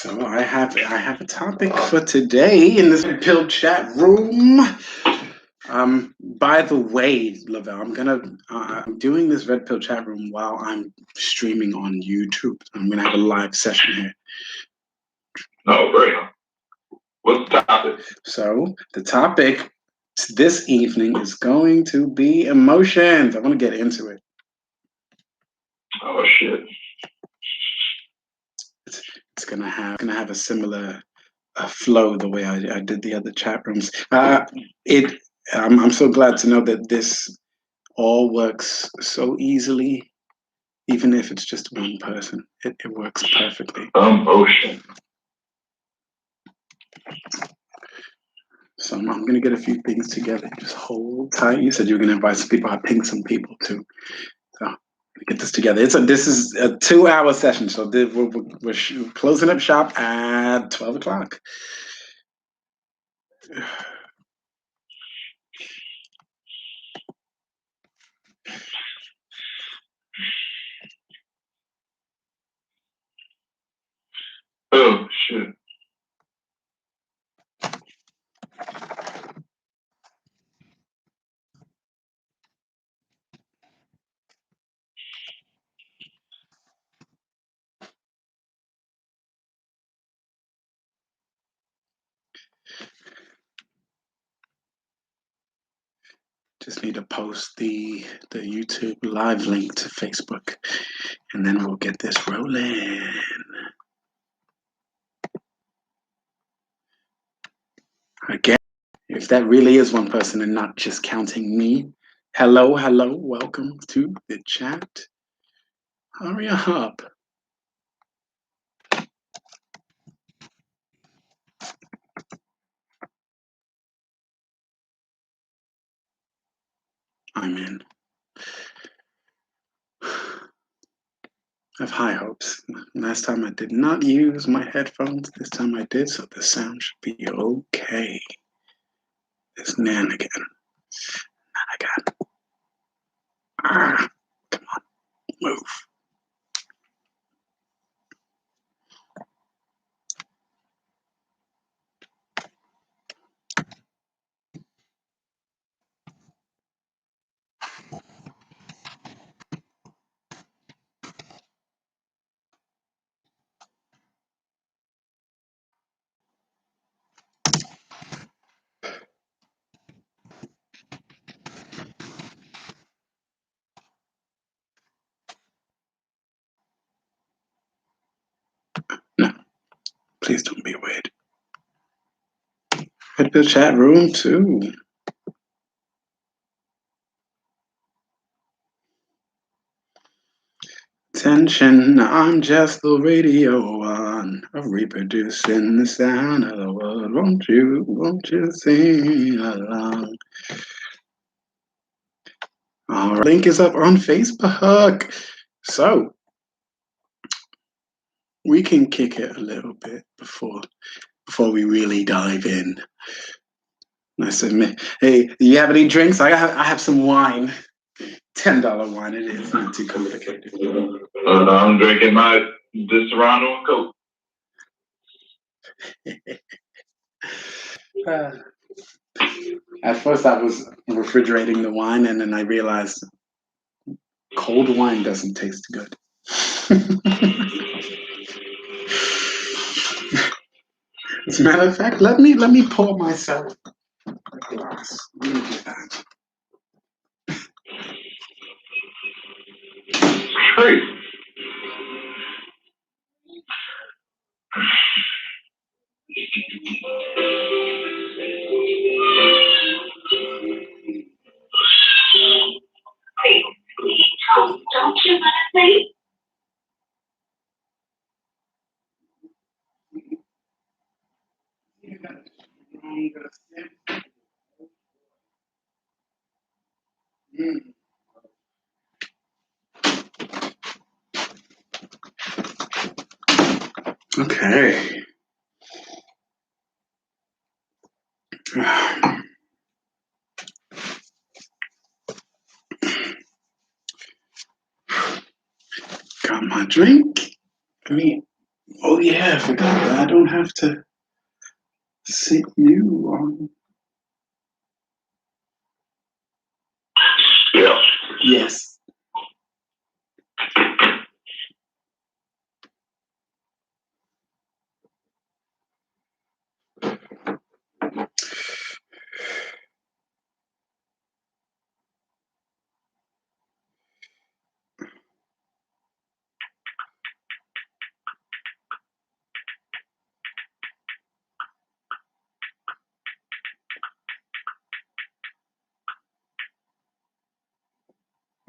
So I have a topic for today in this pill chat room. By the way, Lavelle, I'm doing this red pill chat room while I'm streaming on YouTube. I'm gonna have a live session here. Oh, great. What's the topic? So the topic this evening is going to be emotions. I want to get into it. Oh shit. It's gonna have a similar flow the way I did the other chat rooms. I'm so glad to know that this all works so easily, even if it's just one person. It works perfectly. Emotion. So I'm going to get a few things together. Just hold tight. You said you were going to invite some people. I pinged some people too. So get this together. This is a 2-hour session. So we're closing up shop at 12 o'clock. Oh shit. Just need to post the YouTube live link to Facebook, and then we'll get this rolling. Again, if that really is one person and not just counting me, hello, welcome to the chat. Hurry up. I'm in. I have high hopes. Last time I did not use my headphones. This time I did, so the sound should be okay. This nan again. Ah, come on, move. No, please don't be weird. Hit the chat room too. Attention, I'm just the radio one, reproducing the sound of the world. Won't you sing along? Our link is up on Facebook, so we can kick it a little bit before we really dive in. Nice to admit. Hey, do you have any drinks? I have some wine. $10 wine. It is not too complicated. I'm drinking my Serrano and Coke. At first, I was refrigerating the wine, and then I realized cold wine doesn't taste good. As a matter of fact, let me pour myself a glass. Let me do that. Great. Don't you want to say? Okay. Got my drink. Oh yeah, I forgot that I don't have to sit you on. Yeah. Yes.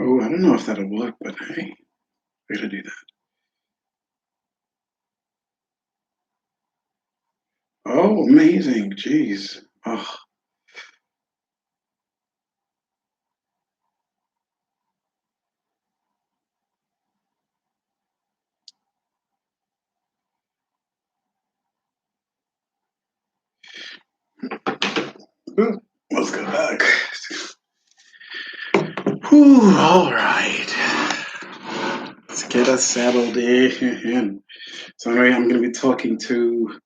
Oh, I don't know if that'll work, but hey, we're gonna do that. Oh, amazing. Jeez. Oh, let's go back. Whew, all right. Let's get us settled in. So anyway, I'm going to be talking to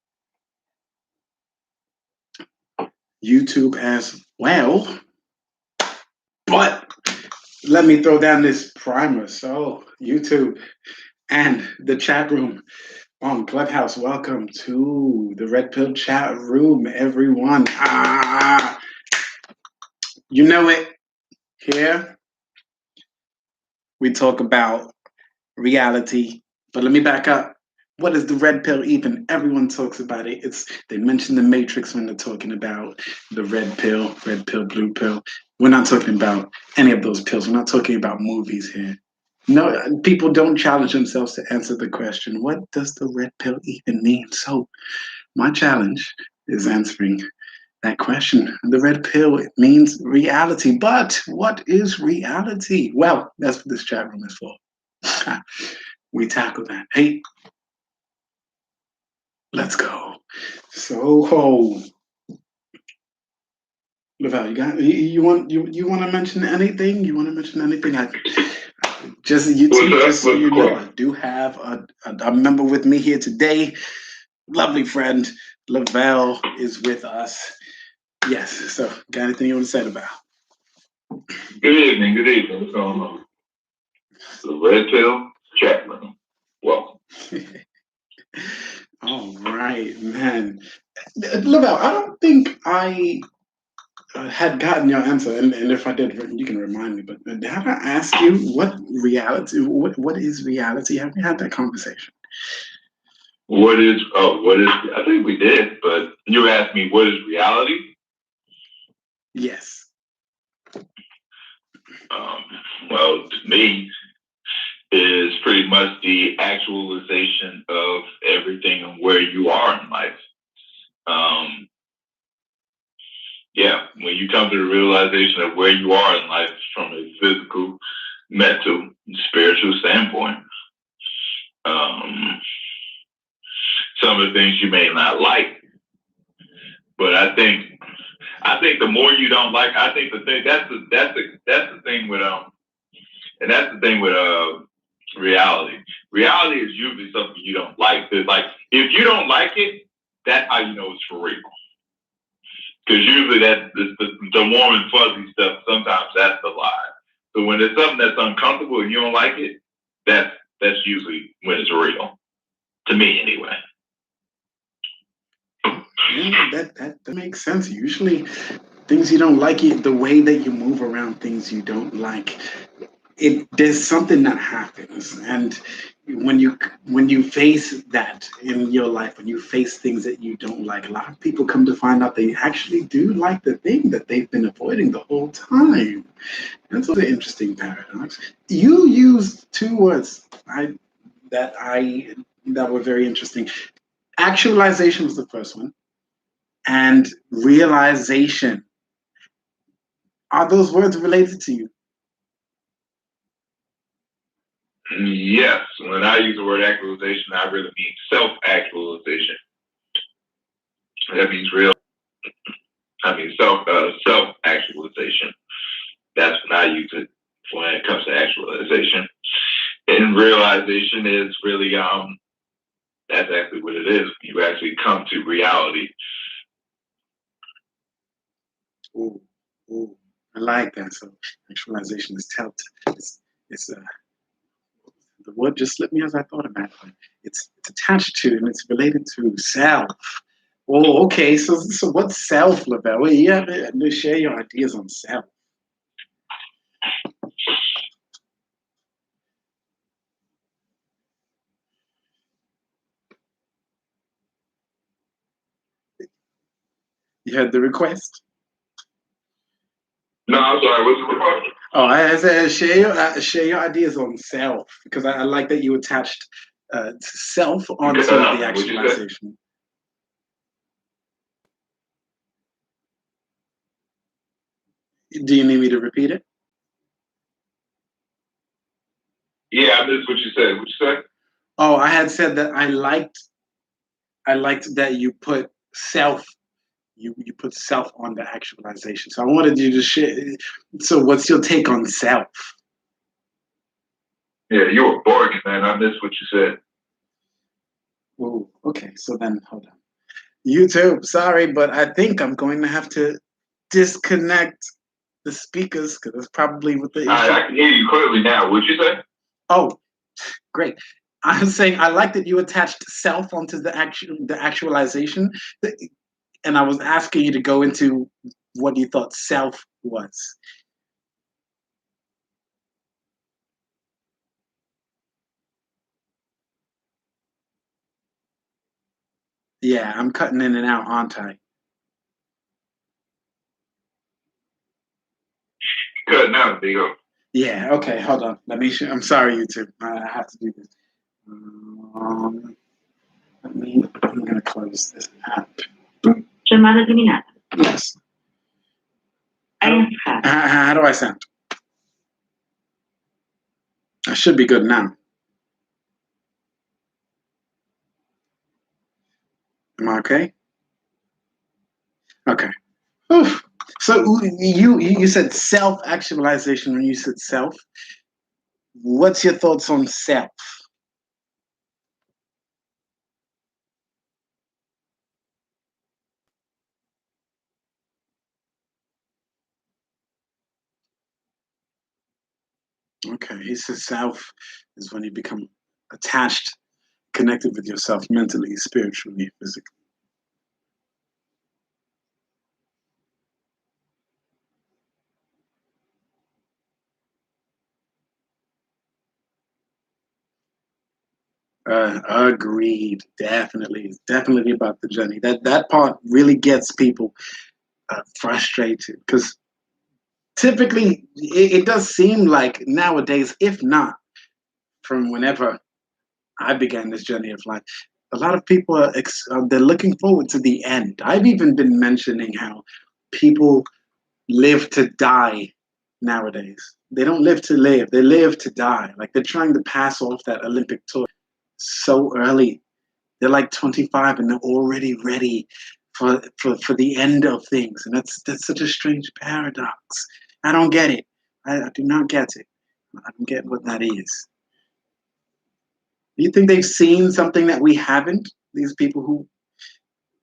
YouTube as well. But let me throw down this primer. So YouTube and the chat room on Clubhouse, welcome to the Red Pill chat room, everyone. You know it. Here we talk about reality. But let me back up. What is the red pill even? Everyone talks about it. They mention the Matrix when they're talking about the red pill, blue pill. We're not talking about any of those pills. We're not talking about movies here. No, people don't challenge themselves to answer the question, what does the red pill even mean? So my challenge is answering that question. The red pill means reality. But what is reality? Well, that's what this chat room is for. We tackle that. Hey, let's go. So, Lavelle, you want to mention anything? You want to mention anything? Just you two, just so you know, I do have a member with me here today. Lovely friend Lavelle is with us. Yes. So, got anything you want to say about? Good evening. Good evening. What's going on? The Red Pill chat room. Welcome. All right, man. Lavelle, I don't think I had gotten your answer, and if I did, you can remind me. But have I asked you what reality? What is reality? Have we had that conversation? What is? I think we did, but you asked me what is reality. Yes. Well, to me, is pretty much the actualization of everything and where you are in life. Yeah, when you come to the realization of where you are in life from a physical, mental, spiritual standpoint. Some of the things you may not like, but I think the more you don't like, I think that's the thing with and that's the thing with reality. Reality is usually something you don't like. It's like if you don't like it, that's how you know it's for real. Because usually that's the warm and fuzzy stuff. Sometimes that's the lie. So when it's something that's uncomfortable and you don't like it, that's usually when it's real. To me, anyway. Yeah, that makes sense. Usually, things you don't like, the way that you move around things you don't like, there's something that happens, and when you face that in your life, when you face things that you don't like, a lot of people come to find out they actually do like the thing that they've been avoiding the whole time. That's an interesting paradox. You used two words that were very interesting. Actualization was the first one, and realization. Are those words related to you? Yes, when I use the word actualization, I really mean self-actualization. That means real. I mean self-actualization. That's when I use it when it comes to actualization. And realization is really that's actually what it is. You actually come to reality. Ooh, ooh, I like that. So actualization is it's the word just slipped me as I thought about it. It's attached to and it's related to self. Oh, okay. So what's self, Lavelle? Well, you have to share your ideas on self. You heard the request? No, I'm sorry. What's the request? Oh, I said share your ideas on self because I like that you attached self onto the actualization. Do you need me to repeat it? Yeah, I missed what you said. What you said? Oh, I had said that I liked that you put self you put self on the actualization. So I wanted you to share. So what's your take on self? Yeah, you were barking, man. I missed what you said. Oh, okay. So then hold on. YouTube, sorry, but I think I'm going to have to disconnect the speakers because that's probably what the issue. I can hear you clearly now. What'd you say? Oh, great. I'm saying I like that you attached self onto the actualization, and I was asking you to go into what you thought self was. Yeah, I'm cutting in and out, aren't I? Cutting out, there you go. Yeah, okay, hold on. I'm sorry, YouTube. I have to do this. I'm going to close this app. Llamada terminada. Yes. How do I sound? I should be good now. Am I okay? Okay. Oof. So you said self-actualization when you said self. What's your thoughts on self? Okay, he says self is when you become attached, connected with yourself mentally, spiritually, physically. Agreed. Definitely about the journey. That part really gets people frustrated because typically it does seem like nowadays, if not from whenever I began this journey of life, a lot of people they're looking forward to the end. I've even been mentioning how people live to die nowadays. They don't live to live; they live to die. Like they're trying to pass off that Olympic tour so early. They're like 25 and they're already ready for the end of things, and that's such a strange paradox. I don't get it. I do not get it. I don't get what that is. Do you think they've seen something that we haven't? These people who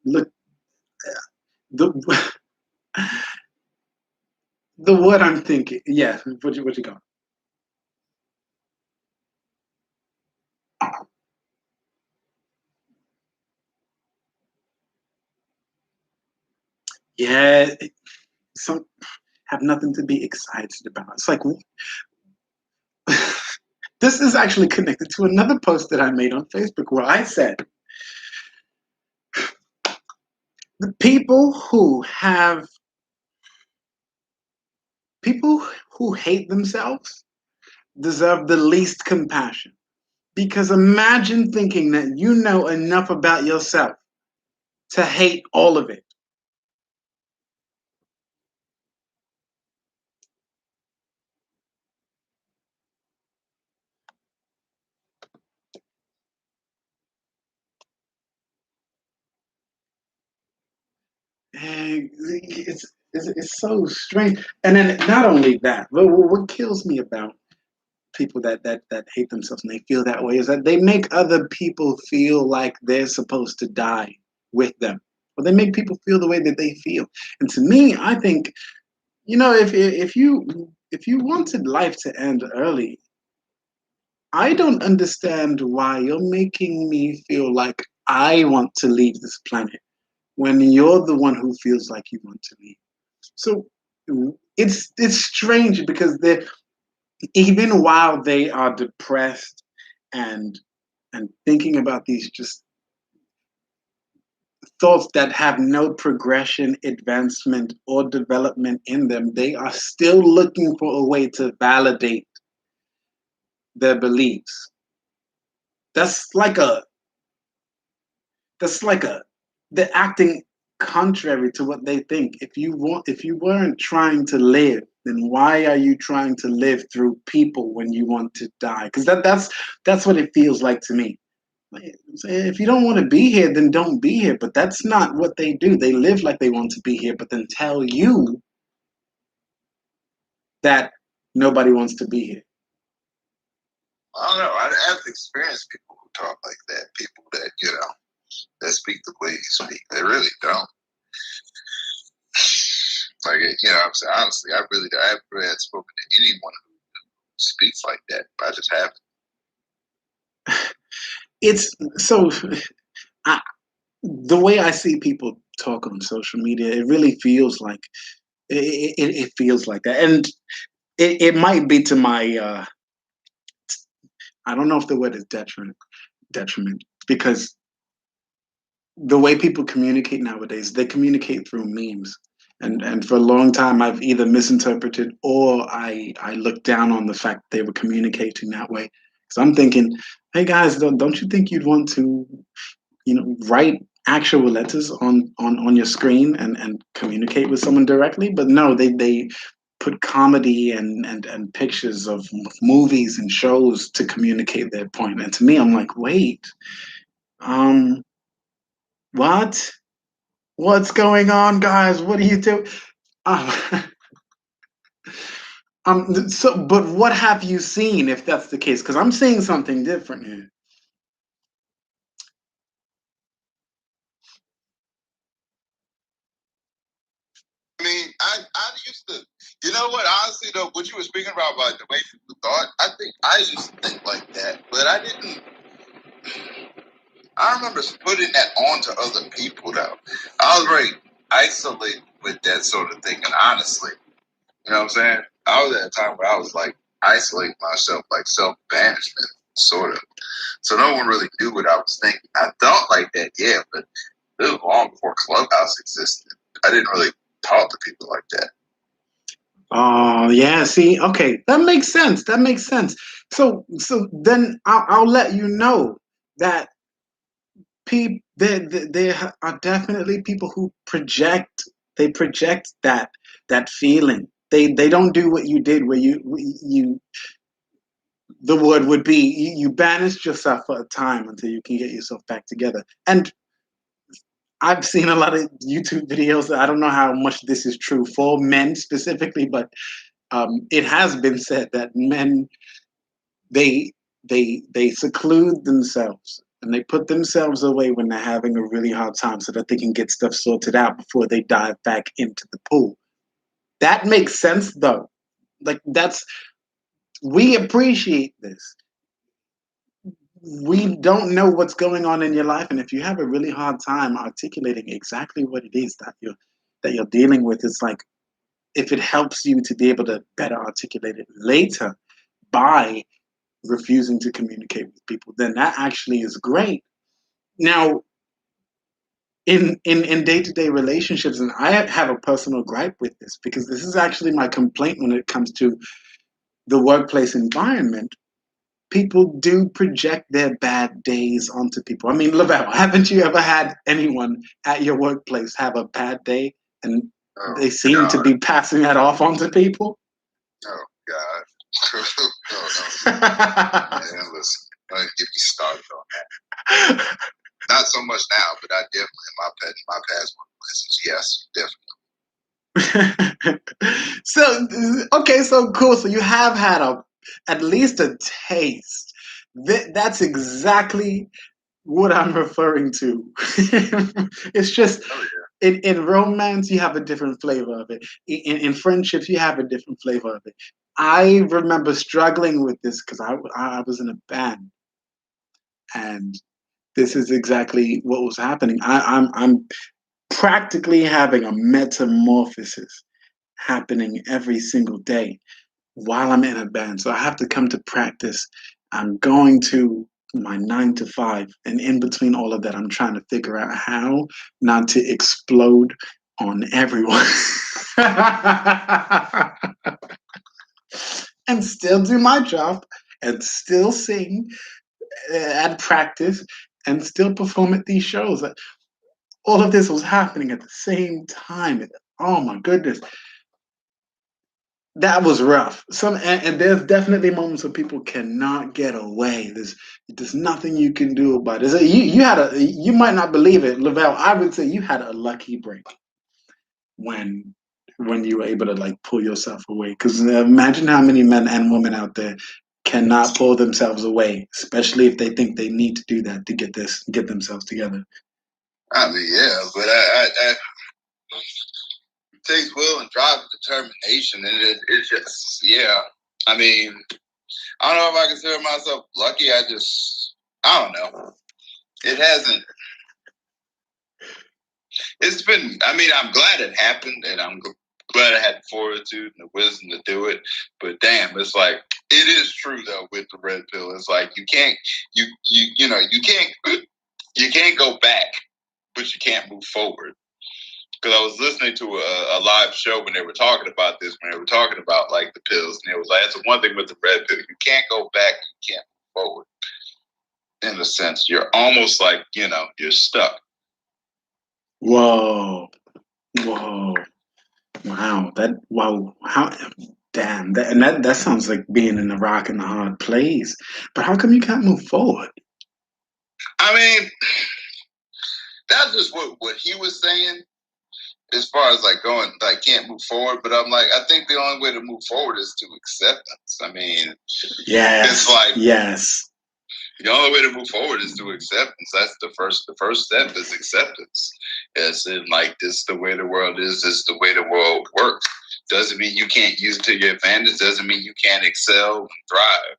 look the the what I'm thinking. Yeah, what you got? Yeah, some have nothing to be excited about. It's like this is actually connected to another post that I made on Facebook where I said the people who hate themselves deserve the least compassion. Because imagine thinking that you know enough about yourself to hate all of it. It's so strange. And then not only that, but what kills me about people that hate themselves and they feel that way is that they make other people feel like they're supposed to die with them, or they make people feel the way that they feel. And to me, I think, if you wanted life to end early, I don't understand why you're making me feel like I want to leave this planet when you're the one who feels like you want to leave. So it's strange because they're, even while they are depressed and thinking about these just thoughts that have no progression, advancement, or development in them, they are still looking for a way to validate their beliefs. That's like a they're acting contrary to what they think. If you weren't trying to live, then why are you trying to live through people when you want to die? Because that's what it feels like to me. Like, if you don't want to be here, then don't be here. But that's not what they do. They live like they want to be here, but then tell you that nobody wants to be here. I don't know. I've experienced people who talk like that. People that, that speak the way you speak. They really don't. Like, I'm saying, honestly, I haven't really had spoken to anyone who speaks like that. I just haven't. It's so, the way I see people talk on social media, it really feels like it feels like that, and it might be to my I don't know if the word is detriment, because the way people communicate nowadays, they communicate through memes. And for a long time, I've either misinterpreted or I looked down on the fact they were communicating that way. So I'm thinking, hey guys, don't you think you'd want to, write actual letters on your screen and communicate with someone directly? But no, they put comedy and pictures of movies and shows to communicate their point. And to me, I'm like, wait, what? What's going on, guys? What are you doing? Um, but what have you seen if that's the case? Because I'm seeing something different here. I mean, I used to, you know what, honestly though, what you were speaking about the way people thought, I think I used to think like that, but I remember putting that on to other people though. I was very isolated with that sort of thinking, honestly. You know what I'm saying? I was at a time where I was like isolating myself, like self-banishment, sort of. So no one really knew what I was thinking. I thought like that, yeah, but it was long before Clubhouse existed. I didn't really talk to people like that. Oh yeah, see, okay, that makes sense. That makes sense. So then I'll let you know that there are definitely people who project. They project that feeling. They don't do what you did, where you the word would be you banished yourself for a time until you can get yourself back together. And I've seen a lot of YouTube videos. I don't know how much this is true for men specifically, but it has been said that men they they seclude themselves and they put themselves away when they're having a really hard time so that they can get stuff sorted out before they dive back into the pool. That makes sense though. Like we appreciate this. We don't know what's going on in your life, and if you have a really hard time articulating exactly what it is that you're dealing with, it's like, if it helps you to be able to better articulate it later by refusing to communicate with people, then that actually is great. Now, in day-to-day relationships, and I have a personal gripe with this because this is actually my complaint when it comes to the workplace environment. People do project their bad days onto people. I mean, Lavelle, haven't you ever had anyone at your workplace have a bad day and they seem to be passing that off onto people? Oh, God. No. Man, listen, don't get me started on that. Not so much now, but I definitely, in my past workplaces, yes, definitely. So, okay, so cool. So you have had At least a taste. That's exactly what I'm referring to. It's just Oh yeah. in romance you have a different flavor of it. In friendships you have a different flavor of it. I remember struggling with this because I was in a band, and this is exactly what was happening. I'm practically having a metamorphosis happening every single day while I'm in a band. So I have to come to practice. I'm going to my 9 to 5, and in between all of that, I'm trying to figure out how not to explode on everyone and still do my job and still sing at practice and still perform at these shows. All of this was happening at the same time. Oh my goodness, that was rough. And there's definitely moments where people cannot get away. There's nothing you can do about it. You might not believe it, Lavelle. I would say you had a lucky break when you were able to like pull yourself away. Because imagine how many men and women out there cannot pull themselves away, especially if they think they need to do that to get themselves together. I mean, yeah, but I it takes will and drive and determination, and it's just, yeah. I mean, I don't know if I consider myself lucky. I don't know. It hasn't. It's been. I mean, I'm glad it happened, and I'm glad I had the fortitude and the wisdom to do it. But damn, it's like it is true though with the red pill. It's like you can't. You can't go back, but you can't move forward. Because I was listening to a live show when they were talking about this, when they were talking about like the pills, and it was like that's the one thing with the red pill: you can't go back, you can't move forward. In a sense, you're almost like you're stuck. Whoa, whoa, wow! How? Damn, that sounds like being in a rock and a hard place. But how come you can't move forward? I mean, that's just what he was saying. As far as like going, like can't move forward, but I'm like, I think the only way to move forward is to acceptance. I mean, Yes, it's like yes. the only way to move forward is to acceptance. That's the first step is acceptance. It's in like this is the way the world is. This is the way the world works. Doesn't mean you can't use it to your advantage. Doesn't mean you can't excel and thrive.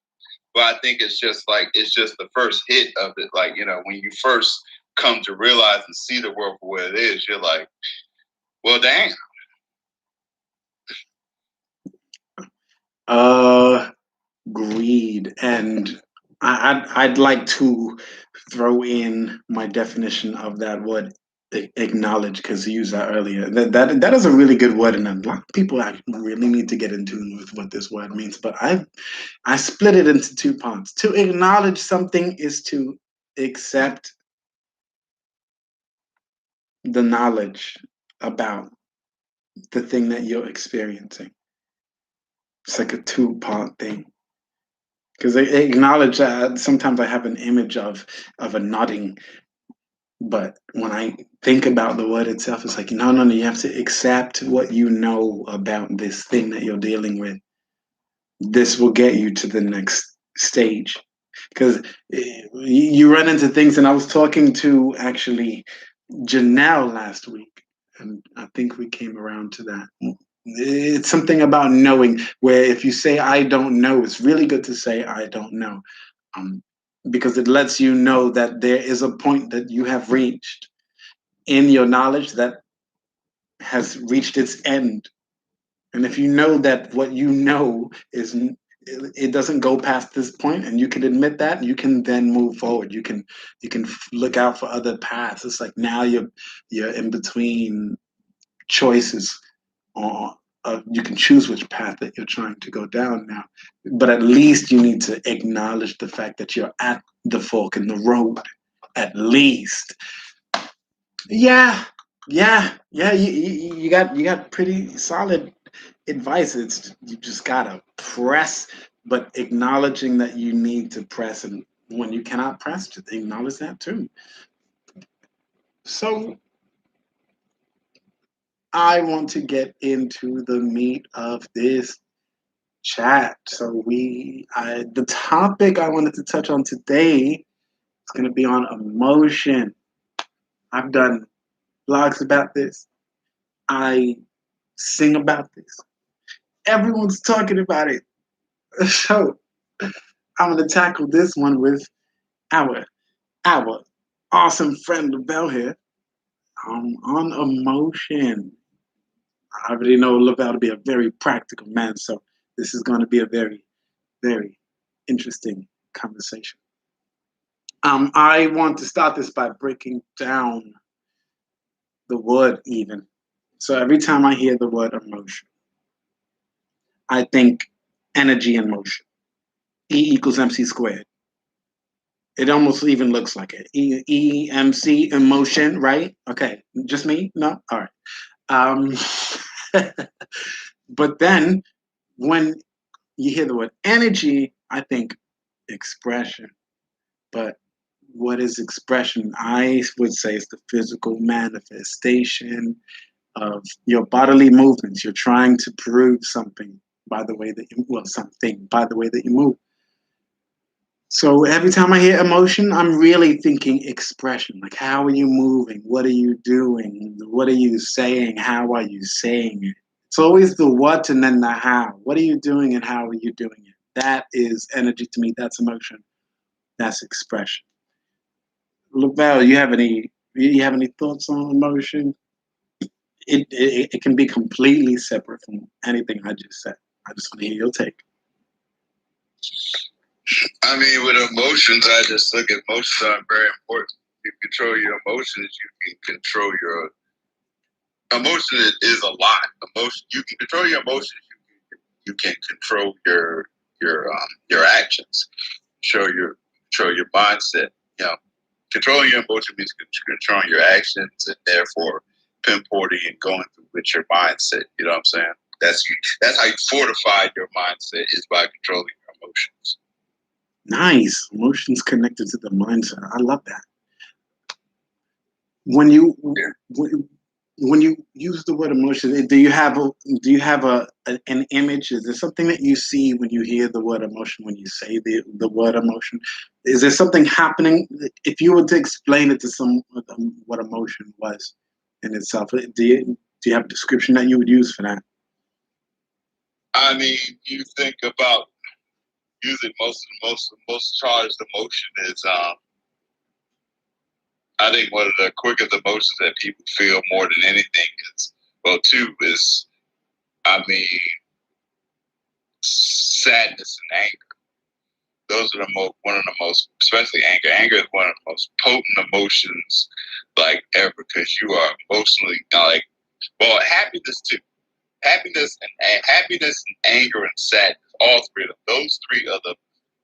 But I think it's just the first hit of it. Like when you first come to realize and see the world for what it is, you're like, well, dang. Greed, and I'd like to throw in my definition of that word acknowledge, because you used that earlier. That is a really good word, and a lot of people actually really need to get in tune with what this word means. But I split it into 2 parts. To acknowledge something is to accept the knowledge about the thing that you're experiencing. It's like a 2-part thing. Because I acknowledge that sometimes I have an image of a nodding, but when I think about the word itself, it's like no, you have to accept what you know about this thing that you're dealing with. This will get you to the next stage. Because you run into things, and I was talking to actually Janelle last week, and I think we came around to that. It's something about knowing, where if you say I don't know, it's really good to say I don't know, um, because it lets you know that there is a point that you have reached in your knowledge that has reached its end. And if you know that what you know is it doesn't go past this point, and you can admit that, you can then move forward. You can look out for other paths. It's like now you're in between choices, or you can choose which path that you're trying to go down now. But at least you need to acknowledge the fact that you're at the fork in the road. At least, yeah, yeah. You got pretty solid advice. It's you just gotta press, but acknowledging that you need to press, and when you cannot press, just acknowledge that too. So I want to get into the meat of this chat. So the topic I wanted to touch on today is going to be on emotion. I've done blogs about this. I sing about this. Everyone's talking about it. So I'm going to tackle this one with our awesome friend LaBelle here on emotion. I already know LaBelle to be a very practical man, so this is going to be a very, very interesting conversation. I want to start this by breaking down the word even. So every time I hear the word emotion, I think energy in motion. E equals MC squared. It almost even looks like it. EMC emotion, right? Okay, just me? No? All right. Um, but then when you hear the word energy, I think expression. But what is expression? I would say it's the physical manifestation of your bodily movements. You're trying to prove something by the way that you move. So every time I hear emotion, I'm really thinking expression. Like, how are you moving? What are you doing? What are you saying? How are you saying it? It's always the what and then the how. What are you doing and how are you doing it? That is energy to me. That's emotion. That's expression. LaBelle, you have any thoughts on emotion? It can be completely separate from anything I just said. I just want to hear your take. I mean, with emotions, I just look at emotions are very important. If you control your emotions, you can control your emotion. Is a lot. Emotion. You can control your emotions. You can control your actions. Control your mindset. You know, controlling your emotion means controlling your actions and therefore pinpointing and going through with your mindset. You know what I'm saying? That's how you fortify your mindset is by controlling your emotions. Nice. Emotions connected to the mindset. I love that. When you when you use the word emotion, do you have an image? Is there something that you see when you hear the word emotion? When you say the word emotion, is there something happening? If you were to explain it to someone what emotion was in itself, do you have a description that you would use for that? I mean, you think about using most charged emotion is I think one of the quickest emotions that people feel more than anything is I mean sadness and anger. Those are one of the most, especially anger. Anger is one of the most potent emotions like ever because you are emotionally happiness too. Happiness and anger and sadness, all three of them. Those three are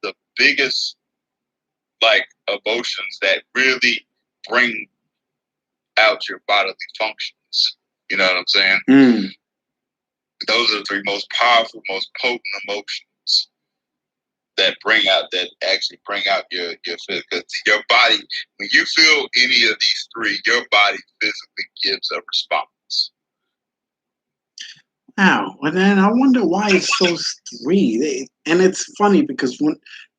the biggest like emotions that really bring out your bodily functions. You know what I'm saying? Mm. Those are the three most powerful, most potent emotions that actually bring out your because your body, when you feel any of these three, your body physically gives a response. Wow, and then I wonder why it's so three. And it's funny because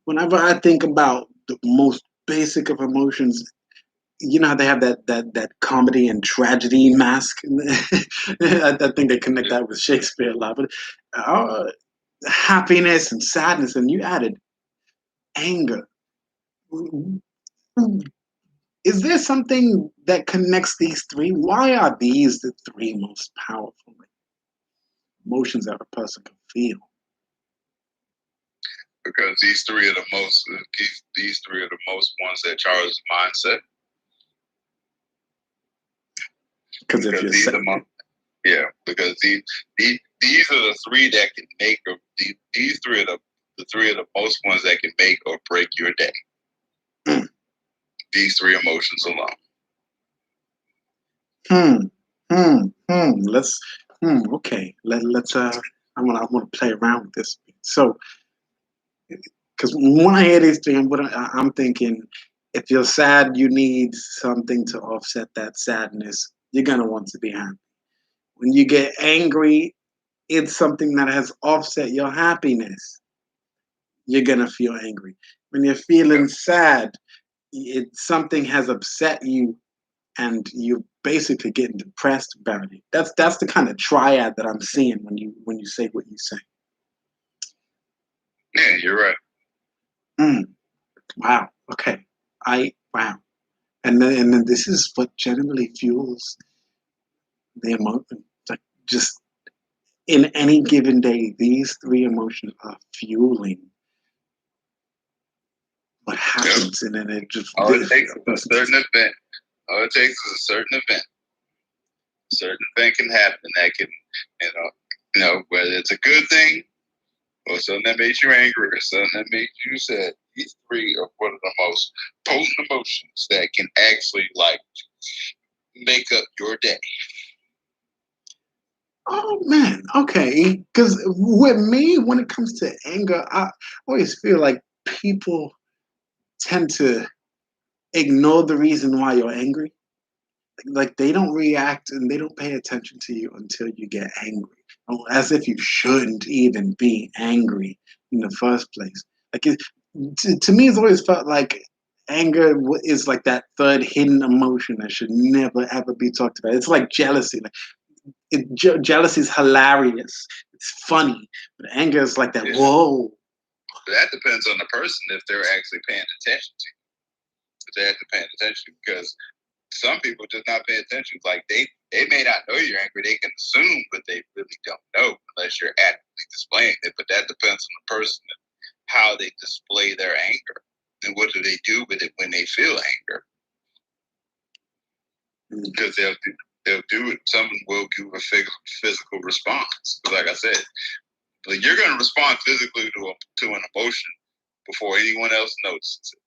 whenever I think about the most basic of emotions, you know how they have that comedy and tragedy mask. I think they connect that with Shakespeare a lot, but happiness and sadness, and you added anger. Is there something that connects these three? Why are these the three most powerful emotions that a person can feel? Because these three are the most ones that charge the mindset. Because these are the three that can make or these three are the three of the most ones that can make or break your day. These three emotions alone. Let's okay. Let's I want to play around with this. So because when I hear these things, I'm thinking, if you're sad, you need something to offset that sadness. You're gonna want to be happy. When you get angry, it's something that has offset your happiness, you're gonna feel angry. When you're feeling sad, something has upset you, and you're basically getting depressed about it. That's the kind of triad that I'm seeing when you say what you say. Yeah, you're right. Wow. Okay. Wow. And then this is what generally fuels the emotion. Like, just in any given day, these three emotions are fueling what happens, and then it just all it takes is a certain event. All it takes is a certain event. A certain event can happen that can, whether it's a good thing or something that makes you angry or something that makes you sad. These three are one of the most potent emotions that can actually make up your day. Oh man, okay. Because with me, when it comes to anger, I always feel like people tend to ignore the reason why you're angry. Like they don't react and they don't pay attention to you until you get angry, as if you shouldn't even be angry in the first place. Like to me, it's always felt like anger is like that third hidden emotion that should never ever be talked about. It's like jealousy. Like jealousy is hilarious. It's funny, but anger is like that. Yeah. Whoa. That depends on the person if they're actually paying attention to you. If they're actually paying attention, because some people just not pay attention. Like they may not know you're angry. They can assume, but they really don't know unless you're actively displaying it. But that depends on the person and how they display their anger and what do they do with it when they feel anger. Because they'll do it. Someone will give a physical response. But like I said, but you're going to respond physically to an emotion before anyone else notices it.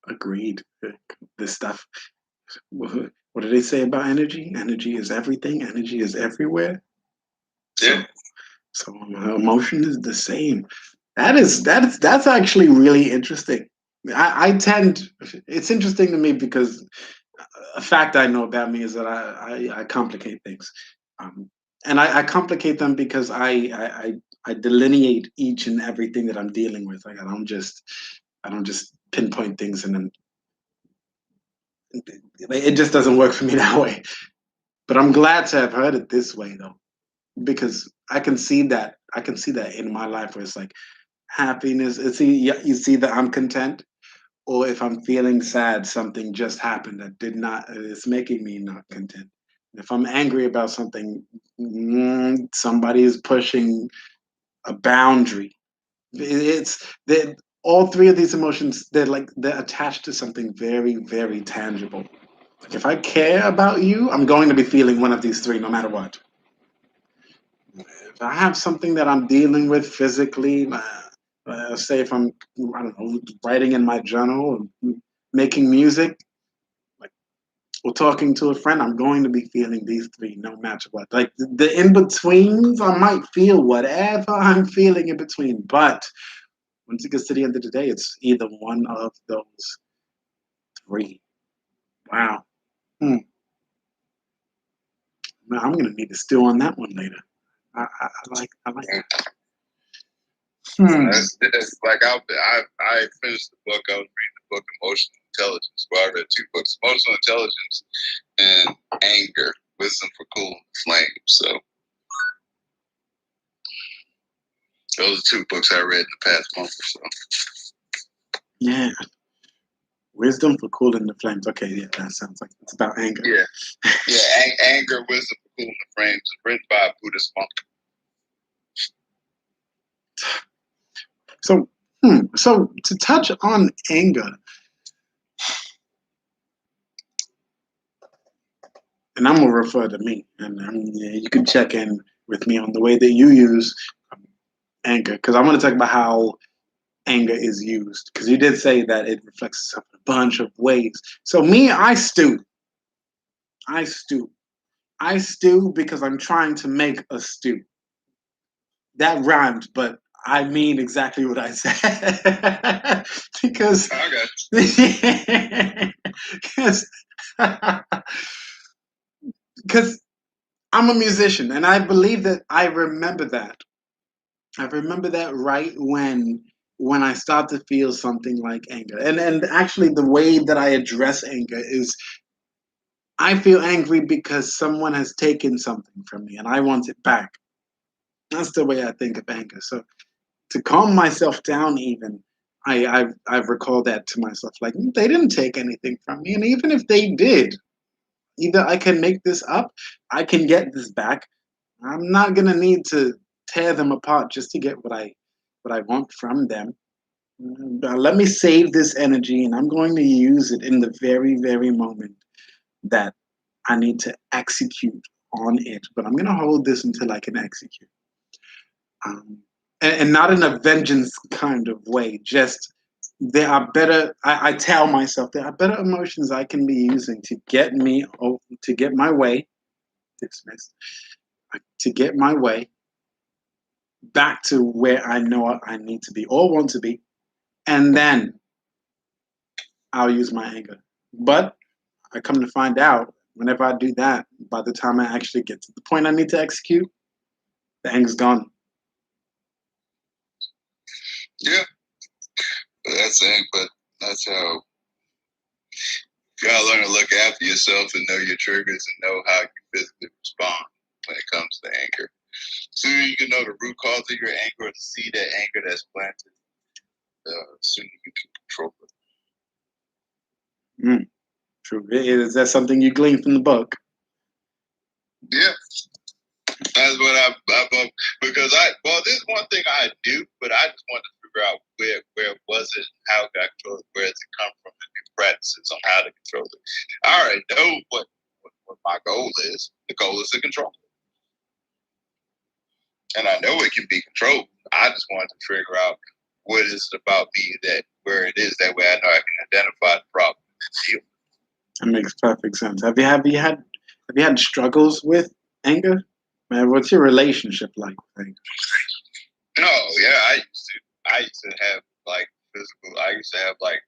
Agreed. This stuff. What do they say about energy? Energy is everything. Energy is everywhere. Yeah. So emotion is the same. That's actually really interesting. I tend. It's interesting to me because a fact I know about me is that I complicate things, and I complicate them because I delineate each and everything that I'm dealing with. Like I don't just pinpoint things and then it just doesn't work for me that way. But I'm glad to have heard it this way though, because I can see that in my life where it's like happiness. You see that I'm content, or if I'm feeling sad, something just happened that did not. It's making me not content. If I'm angry about something, somebody is pushing a boundary. It's that all three of these emotions. They're attached to something very, very tangible. Like if I care about you, I'm going to be feeling one of these three, no matter what. If I have something that I'm dealing with physically, say if I don't know, writing in my journal, or making music, like or talking to a friend, I'm going to be feeling these three, no matter what. Like the in betweens, I might feel whatever I'm feeling in between, but once it gets to the end of the day, it's either one of those three. Wow. Man, I'm gonna need to stew on that one later. I like that. It's like I finished the book. I was reading the book Emotional Intelligence. Well, I read two books: Emotional Intelligence and Anger, Wisdom for Cooling the Flame. So those are two books I read in the past month or so. Yeah. Wisdom for Cooling the Flames. Okay, yeah, that sounds like it's about anger. Yeah. Anger, Wisdom for Cooling the Flames, written by a Buddhist monk. So to touch on anger, and I'm gonna refer to me, and you can check in with me on the way that you use anger, because I want to talk about how anger is used, because you did say that it reflects itself in a bunch of ways. So me, I stew because I'm trying to make a stew. That rhymed, but I mean exactly what I said. because because because I'm a musician, and I believe that I remember that. I remember that right when I start to feel something like anger. And actually the way that I address anger is I feel angry because someone has taken something from me and I want it back. That's the way I think of anger. So to calm myself down even, I've recalled that to myself. Like they didn't take anything from me. And even if they did, either I can make this up, I can get this back. I'm not gonna need to tear them apart just to get what I want from them. Let me save this energy and I'm going to use it in the very, very moment that I need to execute on it. But I'm going to hold this until I can execute. Um, and not in a vengeance kind of way, just there are better, I tell myself there are better emotions I can be using to get me, to get my way, dismissed, to get my way back to where I know I need to be or want to be. And then I'll use my anger. But I come to find out whenever I do that, by the time I actually get to the point I need to execute, the anger's gone. Yeah, that's it. But that's how you gotta learn to look after yourself and know your triggers and know how you physically respond when it comes to anger. Sooner you can know the root cause of your anger or to see that anger that's planted, sooner you can control it. True. Is that something you gleaned from the book? Yeah, that's what I because there's one thing I do, but I just wanted to figure out where was it, how it got controlled, where does it come from, and new practices on how to control it. I already know what my goal is. The goal is to control it, and I know it can be controlled. I just wanted to figure out what is it about me that where it is. That way, I know I can identify the problem and heal. That makes perfect sense. Have you had struggles with anger? Man, what's your relationship like with anger? No, yeah, I used to have like physical. I used to have like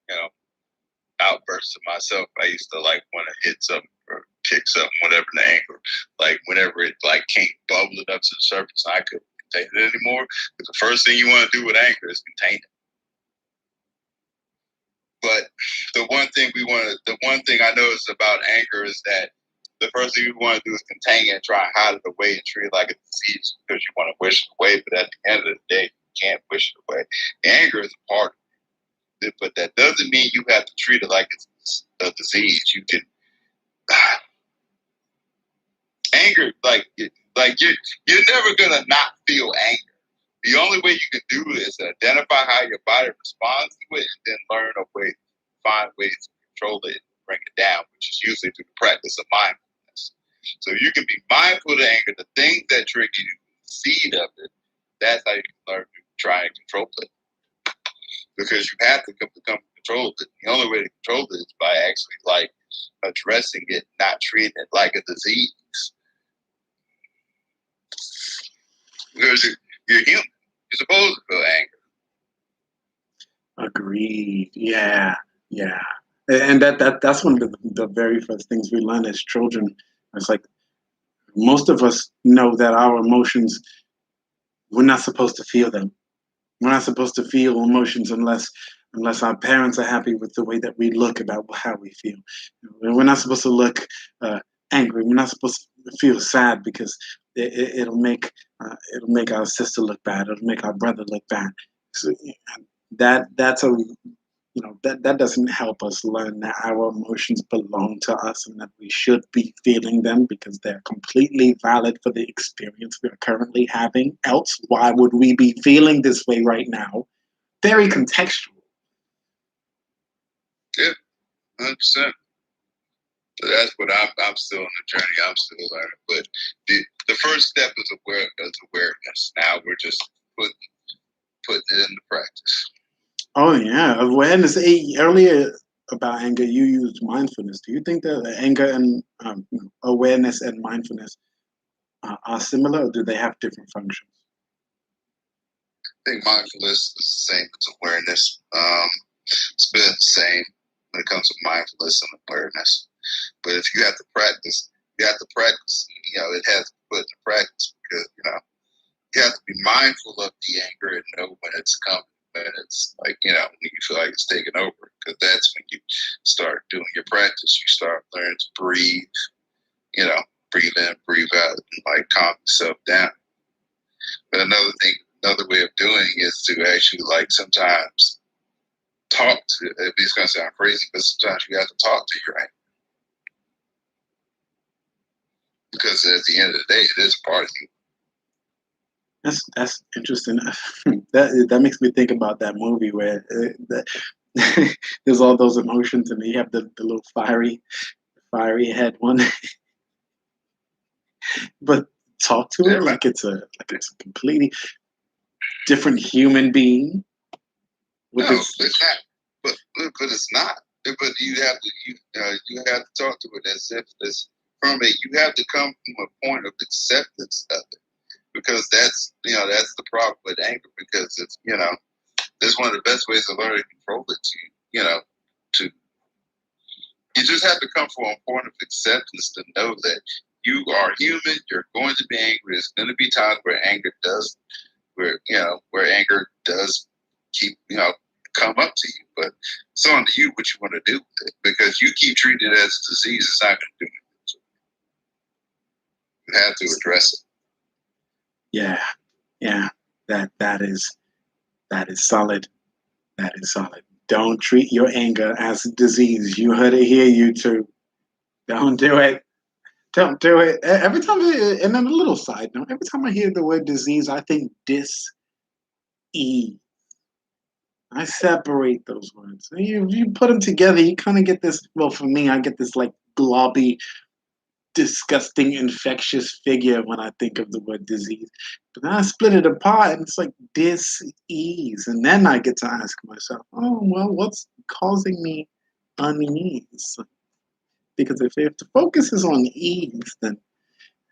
outbursts of myself. I used to like want to hit something or kick something, whatever the anger. Like whenever it like came bubbling up to the surface, I couldn't contain it anymore. Because the first thing you want to do with anger is contain it. But the one thing I noticed about anger is that the first thing you want to do is contain it and try and hide it away and treat it like a disease because you want to wish it away. But at the end of the day, you can't wish it away. Anger is a part of it, but that doesn't mean you have to treat it like it's a disease. You can anger like you're never gonna not feel anger. The only way you can do it is to identify how your body responds to it and then learn a way, find ways to control it and bring it down, which is usually through the practice of mindfulness. So you can be mindful of the anger, the things that trigger you, the seed of it. That's how you can learn to try and control it. Because you have to become control of it. The only way to control it is by actually like addressing it, not treating it like a disease. Because you're human. You're supposed to feel anger. Agreed. Yeah, yeah. And that's one of the very first things we learn as children. It's like most of us know that our emotions, we're not supposed to feel them. We're not supposed to feel emotions unless our parents are happy with the way that we look about how we feel. We're not supposed to look angry. We're not supposed to feel sad because it'll make our sister look bad. It'll make our brother look bad. So, that's a that doesn't help us learn that our emotions belong to us and that we should be feeling them because they're completely valid for the experience we are currently having. Else, why would we be feeling this way right now? Very contextual. Yeah, 100%. So that's what I'm still on the journey. I'm still learning. But the first step is awareness. Now we're just putting it into practice. Oh yeah, awareness. Earlier about anger, you used mindfulness. Do you think that anger and awareness and mindfulness are similar, or do they have different functions? I think mindfulness is the same as awareness. It's been the same when it comes to mindfulness and awareness. But if you have to practice, you have to practice. It has to put into practice because you have to be mindful of the anger and know when it's coming. When it's when you feel like it's taking over, because that's when you start doing your practice. You start learning to breathe, breathe in, breathe out, and calm yourself down. But another way of doing is to actually sometimes talk to. It's gonna sound crazy, but sometimes you have to talk to your anger, because at the end of the day, it is part of you. That's interesting. That makes me think about that movie where there's all those emotions, and you have the little fiery head one, but talk to it like it's a completely different human being. No, it's not. But it's not. But you have to talk to it as if it's from it. You have to come from a point of acceptance of it. Because that's the problem with anger, because it's one of the best ways to learn to control it. You just have to come from a point of acceptance to know that you are human. You're going to be angry. There's going to be times where anger does keep come up to you, but it's on to you what you want to do with it, because you keep treating it as a disease. It's not going to do anything. So you have to address it. Yeah, that is solid. That is solid. Don't treat your anger as a disease. You heard it here, YouTube. Don't do it. Don't do it. Every time, and then a little side note, every time I hear the word disease, I think dis-ease. I separate those words. You put them together, you kind of get this, well, for me, I get this globby, disgusting, infectious figure when I think of the word disease. But then I split it apart, and it's like dis-ease. And then I get to ask myself, oh, well, what's causing me unease? Because if the focus is on ease, then it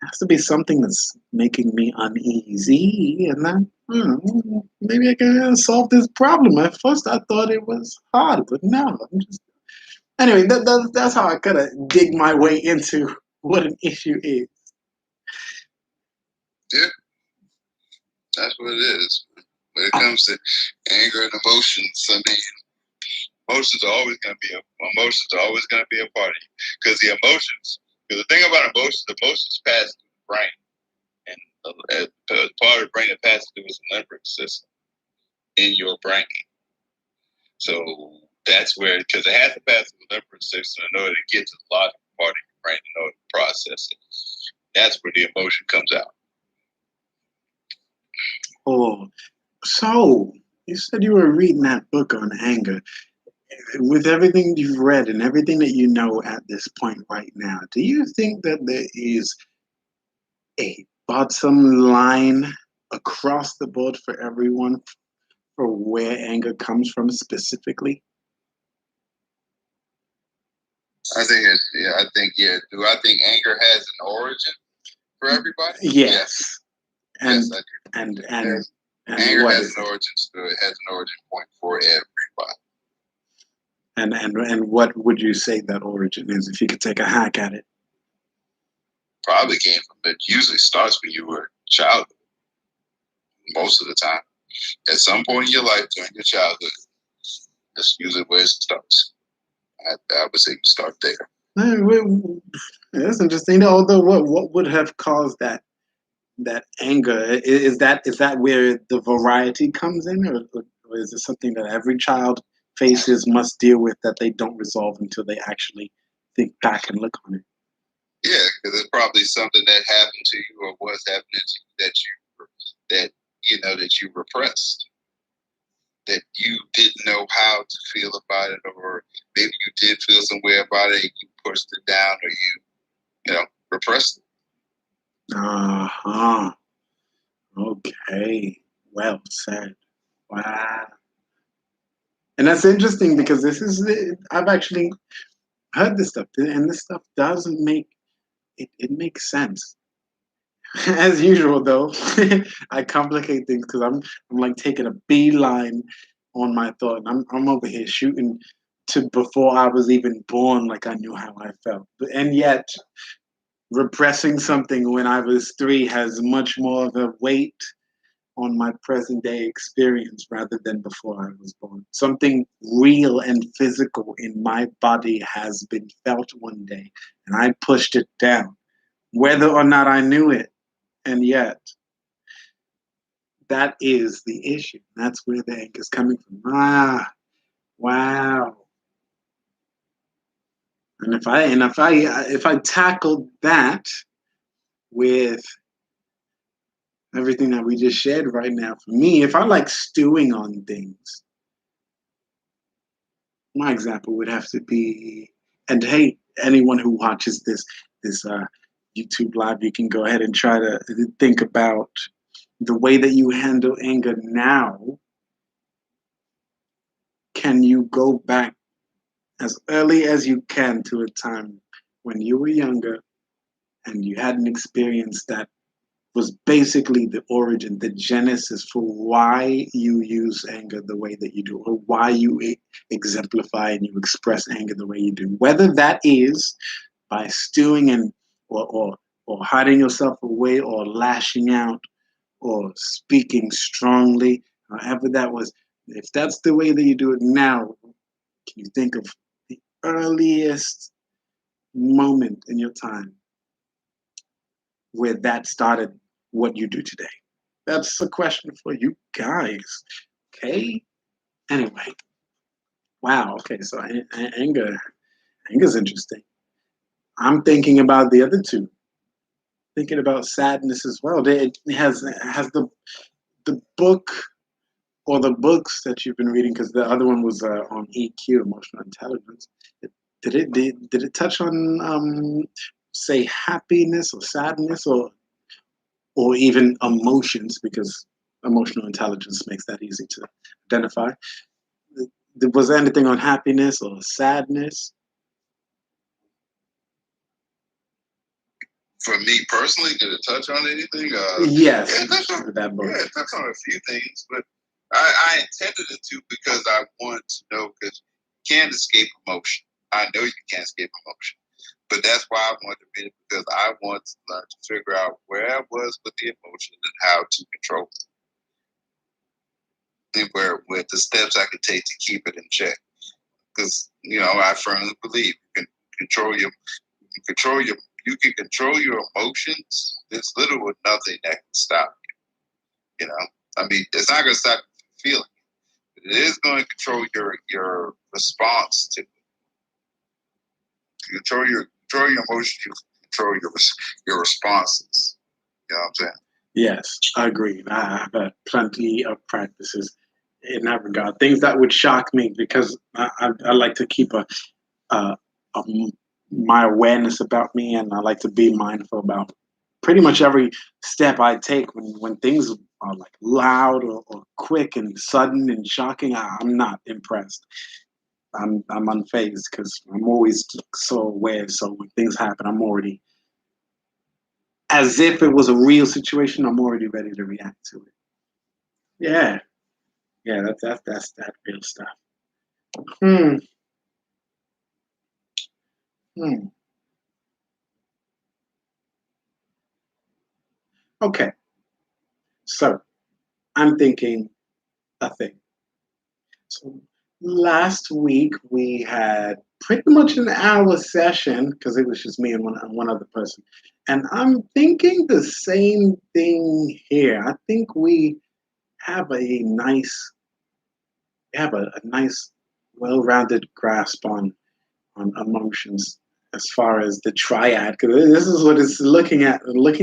has to be something that's making me uneasy. And then maybe I can solve this problem. At first, I thought it was hard, but no, I'm just... Anyway, that's how I kind of dig my way into what an issue is. Yeah, that's what it is. When it comes to anger and emotions, I mean, emotions are always going to be a part of you, because the thing about emotions pass through the brain, and part of the brain that passes through is the limbic system in your brain. So that's where, because it has to pass through the limbic system in order to get to the logical part of your brain in order to process it. That's where the emotion comes out. Oh, so you said you were reading that book on anger. With everything you've read and everything that you know at this point right now, do you think that there is a bottom line across the board for everyone for where anger comes from specifically? I think Do I think anger has an origin for everybody? Yes. And yes, I do. And anger has an origin. It has an origin point for everybody. And what would you say that origin is, if you could take a hack at it? Probably came from, it usually starts when you were a child. Most of the time, at some point in your life during your childhood, that's usually where it starts. I would say you start there. That's interesting. Although, what would have caused that anger? Is that where the variety comes in, or is it something that every child faces, must deal with, that they don't resolve until they actually think back and look on it? Yeah, because it's probably something that happened to you or was happening to you that you repressed, that you didn't know how to feel about it, or maybe you did feel some way about it, you pushed it down, or you repressed it. Uh-huh. Okay. Well said. Wow. And that's interesting, because I've actually heard this stuff, and this stuff doesn't make it makes sense. As usual, though, I complicate things because I'm like taking a beeline on my thought, and I'm over here shooting to before I was even born, like I knew how I felt, and yet repressing something when I was 3 has much more of a weight on my present day experience rather than before I was born. Something real and physical in my body has been felt one day, and I pushed it down, whether or not I knew it. And yet, that is the issue. That's where the anger is coming from. Ah, wow. And if I tackled that with everything that we just shared right now, for me, if I like stewing on things, my example would have to be, and hey, anyone who watches this YouTube live, you can go ahead and try to think about the way that you handle anger now. Can you go back as early as you can to a time when you were younger and you had an experience that was basically the origin, the genesis for why you use anger the way that you do, or why you exemplify and you express anger the way you do. Whether that is by stewing and or hiding yourself away, or lashing out, or speaking strongly, however that was. If that's the way that you do it now, can you think of the earliest moment in your time where that started what you do today? That's a question for you guys. Okay. Anyway, wow. Okay, so anger's interesting. I'm thinking about the other two. Thinking about sadness as well. It has the book or the books that you've been reading, because the other one was on EQ, emotional intelligence. Did it touch on say happiness or sadness, or even emotions, because emotional intelligence makes that easy to identify? Was there anything on happiness or sadness? For me personally, did it touch on anything? Yes, yeah, it touched on that book. Yeah, it touched on a few things, but I intended it to because I want to know, because you can't escape emotion. I know you can't escape emotion, but that's why I wanted to read it, because I want to learn to figure out where I was with the emotion and how to control it, and where the steps I could take to keep it in check. Because I firmly believe you can control your you can control your emotions. There's little or nothing that can stop you. I mean, it's not going to stop you from feeling it, but it is going to control your response to it. You control your emotions. You control your responses. You know what I'm saying? Yes, I agree. I have had plenty of practices in that regard. Things that would shock me, because I like to keep a my awareness about me, and I like to be mindful about pretty much every step I take when things are like loud or quick and sudden and shocking. I'm not impressed. I'm unfazed, because I'm always so aware. So when things happen, I'm already, as if it was a real situation, I'm already ready to react to it. Yeah, yeah, that's that real stuff. Hmm. Hmm. Okay, so I'm thinking a thing. So last week we had pretty much an hour session, because it was just me and one other person, and I'm thinking the same thing here. I think we have a nice, well-rounded grasp on emotions, as far as the triad, because this is what it's looking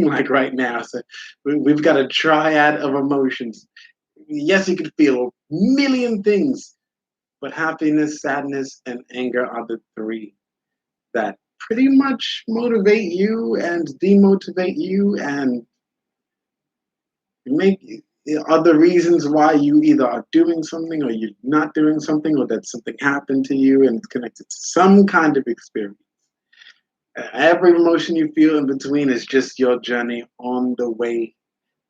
like right now. So we've got a triad of emotions. Yes, you could feel a million things, but happiness, sadness, and anger are the three that pretty much motivate you and demotivate you, and make other reasons why you either are doing something or you're not doing something, or that something happened to you and it's connected to some kind of experience. Every emotion you feel in between is just your journey on the way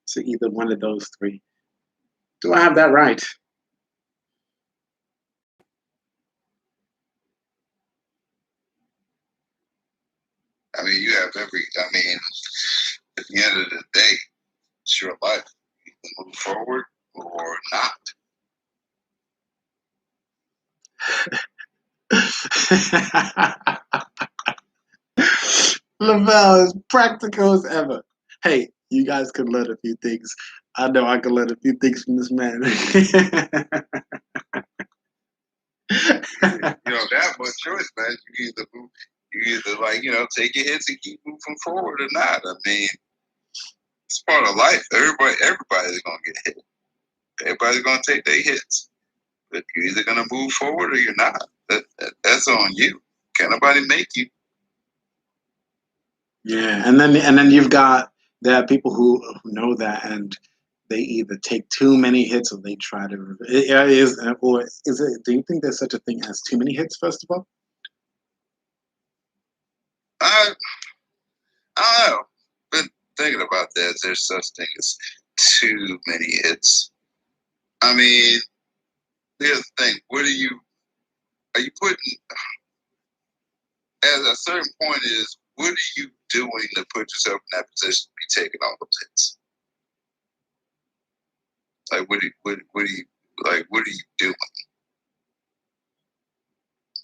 to either one of those three. Do I have that right? mean, you have every. I mean, at the end of the day, it's your life. You can move forward or not. Lavelle is practical as ever. Hey, you guys can learn a few things. I know I can learn a few things from this man. You know, that much choice, man. You either like, take your hits and keep moving forward or not. I mean, it's part of life. Everybody's gonna get hit. Everybody's gonna take their hits. But you're either gonna move forward or you're not. That's on you. Can't nobody make you. Yeah, and then you've got there are people who know that, and they either take too many hits or they try to. Is it? Do you think there's such a thing as too many hits? First of all, I don't know. Been thinking about that. There's such thing as too many hits. I mean, here's the thing. Are you putting, at a certain point is, what are you doing to put yourself in that position to be taking all those hits? Like, what are you doing?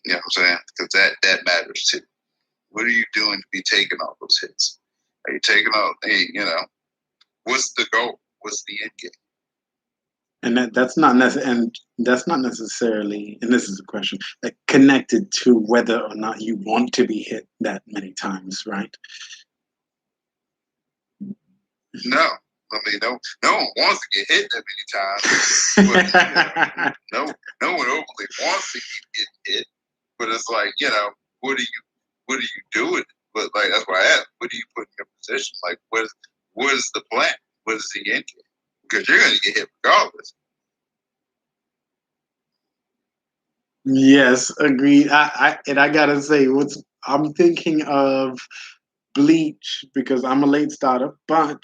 You know what I'm saying? Because that matters too. What are you doing to be taking all those hits? Are you taking all, what's the goal? What's the end game? and that's not necessarily, and this is a question, like connected to whether or not you want to be hit that many times, right? No. I mean, no one wants to get hit that many times. But, no one overly wants to get hit. But it's like, what are you doing? But like, that's why I asked, what do you put in your position? Like, what is the plan? What is the end game? Because you're going to get hit regardless. Yes, agreed. I gotta say, I'm thinking of Bleach because I'm a late starter, but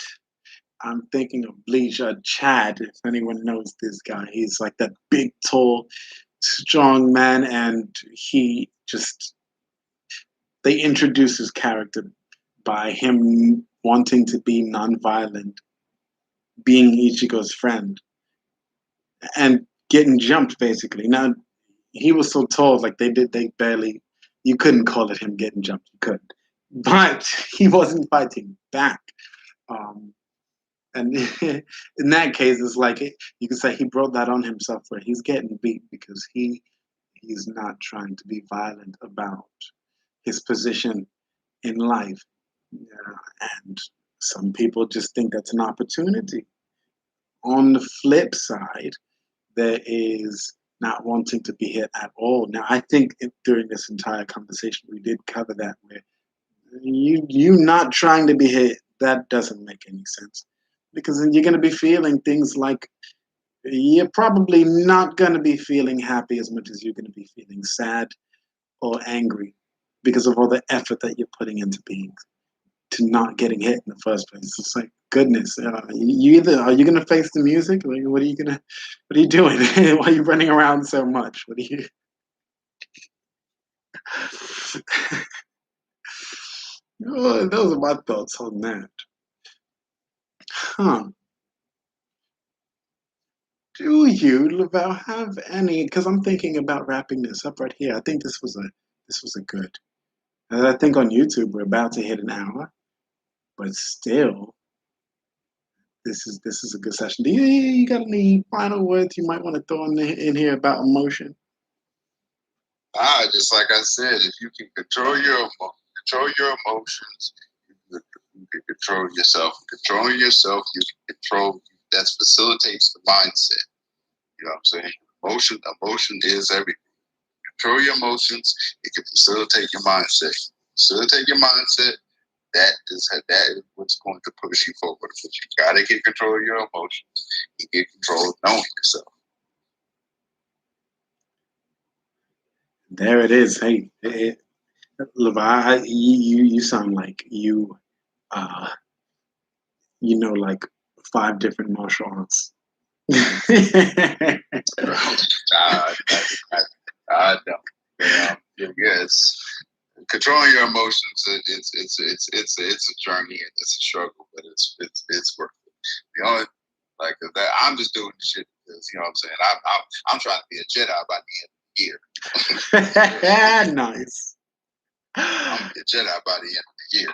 I'm thinking of Bleach. Chad, if anyone knows this guy, he's like that big, tall, strong man, and they introduce his character by him wanting to be nonviolent, being Ichigo's friend, and getting jumped basically. Now he was so tall, like they barely, you couldn't call it him getting jumped, you couldn't. But he wasn't fighting back. And in that case, it's like you could say he brought that on himself, where he's getting beat because he's not trying to be violent about his position in life. Yeah, and some people just think that's an opportunity. On the flip side, there is not wanting to be hit at all. Now, I think during this entire conversation, we did cover that, where you not trying to be hit, that doesn't make any sense, because then you're going to be feeling things like you're probably not going to be feeling happy as much as you're going to be feeling sad or angry because of all the effort that you're putting into being to not getting hit in the first place. It's like, goodness, you either are you going to face the music, or what are you doing? Why are you running around so much? What are you? Oh, those are my thoughts on that. Huh? Do you, Lavelle, have any? Because I'm thinking about wrapping this up right here. I think this was a good. I think on YouTube we're about to hit an hour, but still, this is a good session. Do you got any final words you might want to throw in here about emotion? Just like I said, if you can control your emotions, you can control yourself. Controlling yourself, you can control. That facilitates the mindset. You know what I'm saying? Emotion is everything. Control your emotions. It can facilitate your mindset. Facilitate your mindset. That is what's going to push you forward. But you gotta get control of your emotions. You get control of knowing yourself. There it is. Hey, Levi, you sound like you know like 5 different martial arts. I don't. Yes. controlling your emotions. It's a journey and it's a struggle, but it's worth it. The only like that, I'm just doing the shit because you know what I'm saying. I'm trying to be a Jedi by the end of the year. Nice. I'm a Jedi by the end of the year.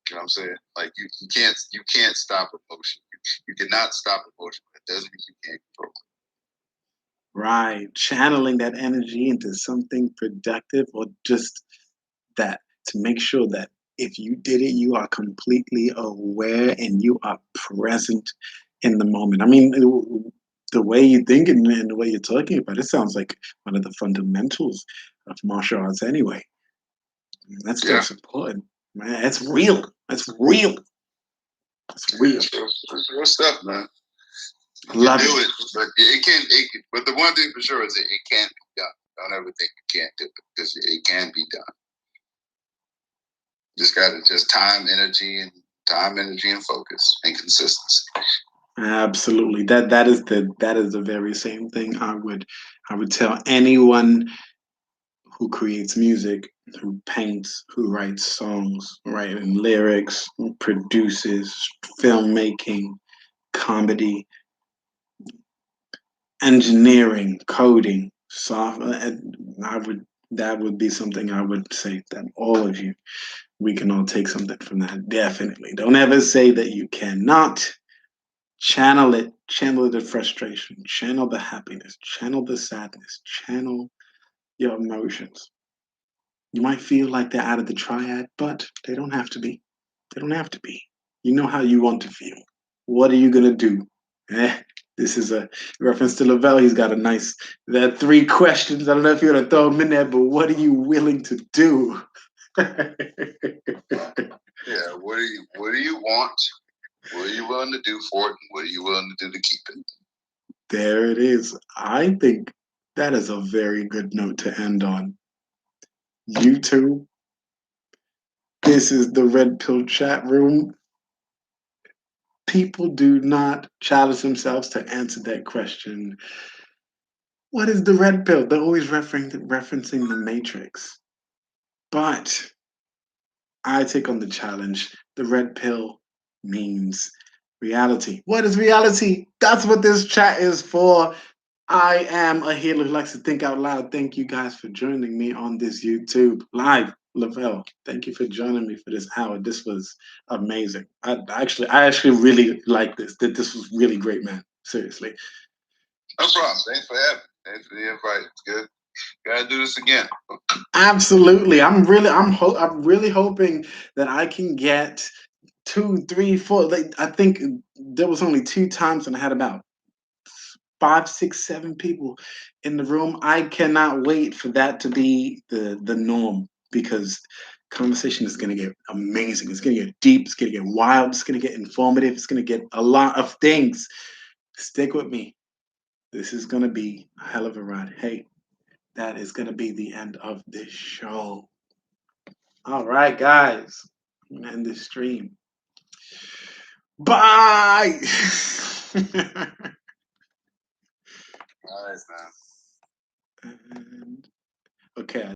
You know what I'm saying? Like you can't stop emotion. You cannot stop emotion, but it doesn't mean you can't control it. Right. Channeling that energy into something productive or just that to make sure that if you did it, you are completely aware and you are present in the moment. I mean, the way you think and the way you're talking about it sounds like one of the fundamentals of martial arts anyway. That's just important. Man, it's real. It's real. It's real. It's real stuff, man. Love do it, but it can. But the one thing for sure is it can be done. Don't ever think you can't do it because it can be done. Just gotta time, energy, and focus and consistency. Absolutely. That is the very same thing I would tell anyone who creates music, who paints, who writes songs, writing lyrics, who produces filmmaking, comedy, engineering, coding, software. That would be something I would say that all of you, we can all take something from that. Definitely. Don't ever say that you cannot. Channel the frustration, channel the happiness, channel the sadness, channel your emotions. You might feel like they're out of the triad, but they don't have to be. They don't have to be. You know how you want to feel. What are you gonna do? This is a reference to Lavelle. He's got there are 3 questions. I don't know if you're gonna throw them in there, but what are you willing to do? Yeah, what do you want? What are you willing to do for it? And what are you willing to do to keep it? There it is. I think that is a very good note to end on. YouTube. This is the Red Pill chat room. People do not challenge themselves to answer that question. What is the red pill? They're always referencing the Matrix. But I take on the challenge. The red pill means reality. What is reality? That's what this chat is for. I am a healer who likes to think out loud. Thank you guys for joining me on this YouTube live. Lavelle, thank you for joining me for this hour. This was amazing. I actually really like this. This was really great, man. Seriously. No problem. Thanks for having me. Thanks for the invite. It's good. Gotta do this again. Absolutely. I'm really hoping that I can get 2, 3, 4. Like, I think there was only 2 times and I had about 5, 6, 7 people in the room. I cannot wait for that to be the norm because conversation is going to get amazing. It's going to get deep. It's going to get wild. It's going to get informative. It's going to get a lot of things. Stick with me. This is going to be a hell of a ride. Hey, that is going to be the end of this show. All right, guys. I'm going to end this stream. Bye. Nice, man.